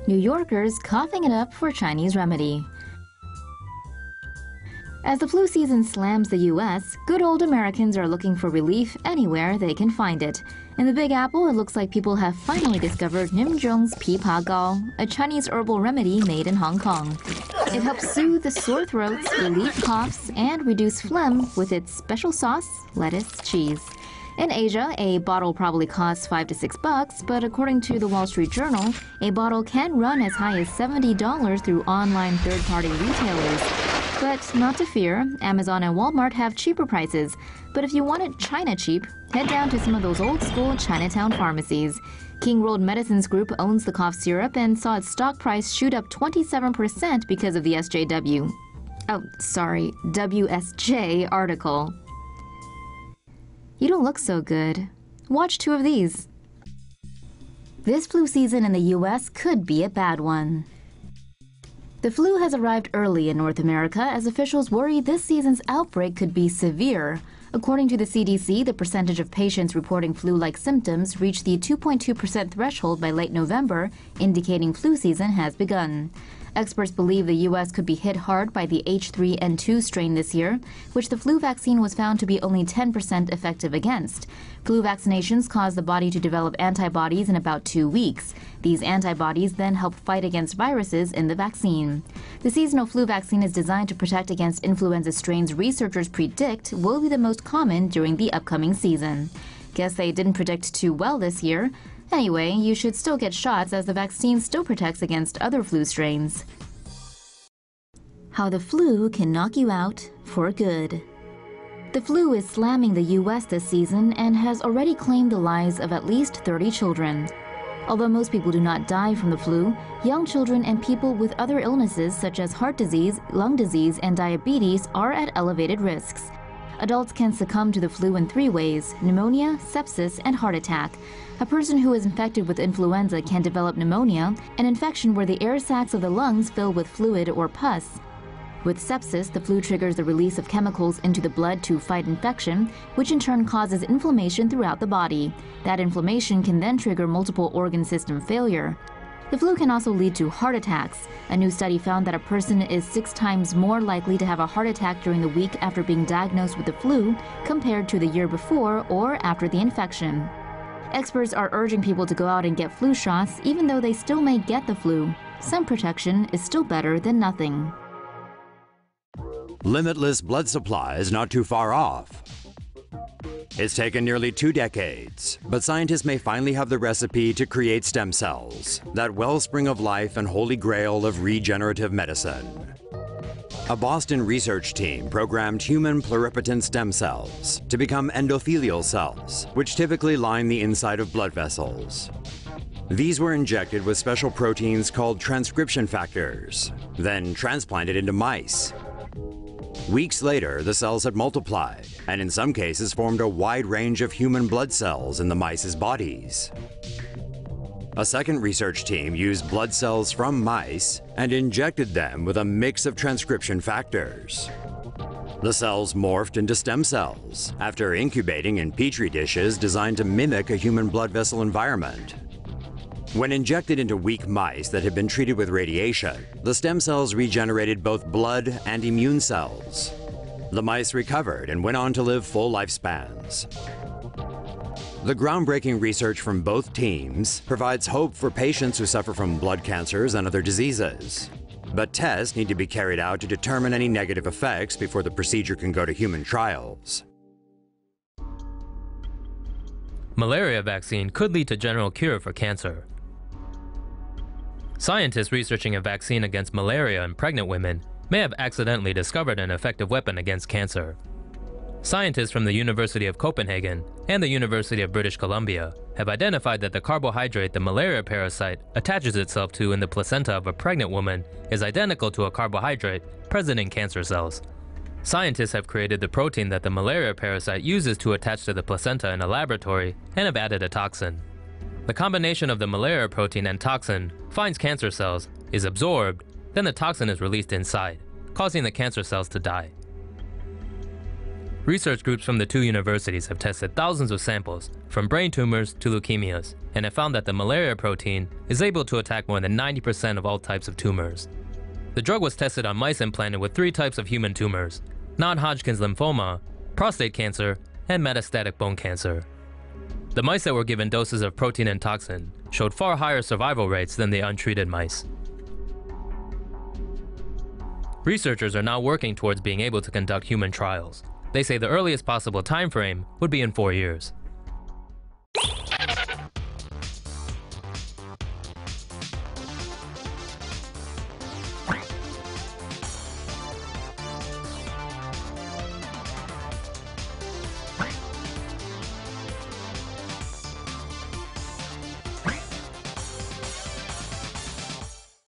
New Yorkers coughing it up for Chinese remedy. As the flu season slams the U.S., good old Americans are looking for relief anywhere they can find it. In the Big Apple, it looks like people have finally discovered Nimzhong's Pi Pa Gao, a Chinese herbal remedy made in Hong Kong. It helps soothe sore throats, relieve coughs, and reduce phlegm with its special sauce, lettuce, cheese. In Asia, a bottle probably costs $5 to $6, but according to the Wall Street Journal, a bottle can run as high as $70 through online third-party retailers. But not to fear, Amazon and Walmart have cheaper prices. But if you want it China cheap, head down to some of those old-school Chinatown pharmacies. King Road Medicines Group owns the cough syrup and saw its stock price shoot up 27% because of the WSJ article. You don't look so good. Watch 2 of these. This flu season in the U.S. could be a bad one. The flu has arrived early in North America as officials worry this season's outbreak could be severe. According to the CDC, the percentage of patients reporting flu-like symptoms reached the 2.2% threshold by late November, indicating flu season has begun. Experts believe the U.S. could be hit hard by the H3N2 strain this year, which the flu vaccine was found to be only 10% effective against. Flu vaccinations cause the body to develop antibodies in about 2 weeks. These antibodies then help fight against viruses in the vaccine. The seasonal flu vaccine is designed to protect against influenza strains researchers predict will be the most common during the upcoming season. Guess they didn't predict too well this year. Anyway, you should still get shots as the vaccine still protects against other flu strains. How the flu can knock you out for good. The flu is slamming the U.S. this season and has already claimed the lives of at least 30 children. Although most people do not die from the flu, young children and people with other illnesses such as heart disease, lung disease, and diabetes are at elevated risks. Adults can succumb to the flu in 3 ways: pneumonia, sepsis, and heart attack. A person who is infected with influenza can develop pneumonia, an infection where the air sacs of the lungs fill with fluid or pus. With sepsis, the flu triggers the release of chemicals into the blood to fight infection, which in turn causes inflammation throughout the body. That inflammation can then trigger multiple organ system failure. The flu can also lead to heart attacks. A new study found that a person is 6 times more likely to have a heart attack during the week after being diagnosed with the flu compared to the year before or after the infection. Experts are urging people to go out and get flu shots even though they still may get the flu. Some protection is still better than nothing. Limitless blood supply is not too far off. It's taken nearly 2 decades, but scientists may finally have the recipe to create stem cells, that wellspring of life and holy grail of regenerative medicine. A Boston research team programmed human pluripotent stem cells to become endothelial cells, which typically line the inside of blood vessels. These were injected with special proteins called transcription factors, then transplanted into mice. Weeks later, the cells had multiplied, and in some cases formed a wide range of human blood cells in the mice's bodies. A second research team used blood cells from mice and injected them with a mix of transcription factors. The cells morphed into stem cells after incubating in petri dishes designed to mimic a human blood vessel environment. When injected into weak mice that had been treated with radiation, the stem cells regenerated both blood and immune cells. The mice recovered and went on to live full lifespans. The groundbreaking research from both teams provides hope for patients who suffer from blood cancers and other diseases. But tests need to be carried out to determine any negative effects before the procedure can go to human trials. Malaria vaccine could lead to general cure for cancer. Scientists researching a vaccine against malaria in pregnant women may have accidentally discovered an effective weapon against cancer. Scientists from the University of Copenhagen and the University of British Columbia have identified that the carbohydrate the malaria parasite attaches itself to in the placenta of a pregnant woman is identical to a carbohydrate present in cancer cells. Scientists have created the protein that the malaria parasite uses to attach to the placenta in a laboratory and have added a toxin. The combination of the malaria protein and toxin finds cancer cells, is absorbed, then the toxin is released inside, causing the cancer cells to die. Research groups from the two universities have tested thousands of samples, from brain tumors to leukemias, and have found that the malaria protein is able to attack more than 90% of all types of tumors. The drug was tested on mice implanted with 3 types of human tumors: non-Hodgkin's lymphoma, prostate cancer, and metastatic bone cancer. The mice that were given doses of protein and toxin showed far higher survival rates than the untreated mice. Researchers are now working towards being able to conduct human trials. They say the earliest possible time frame would be in 4 years.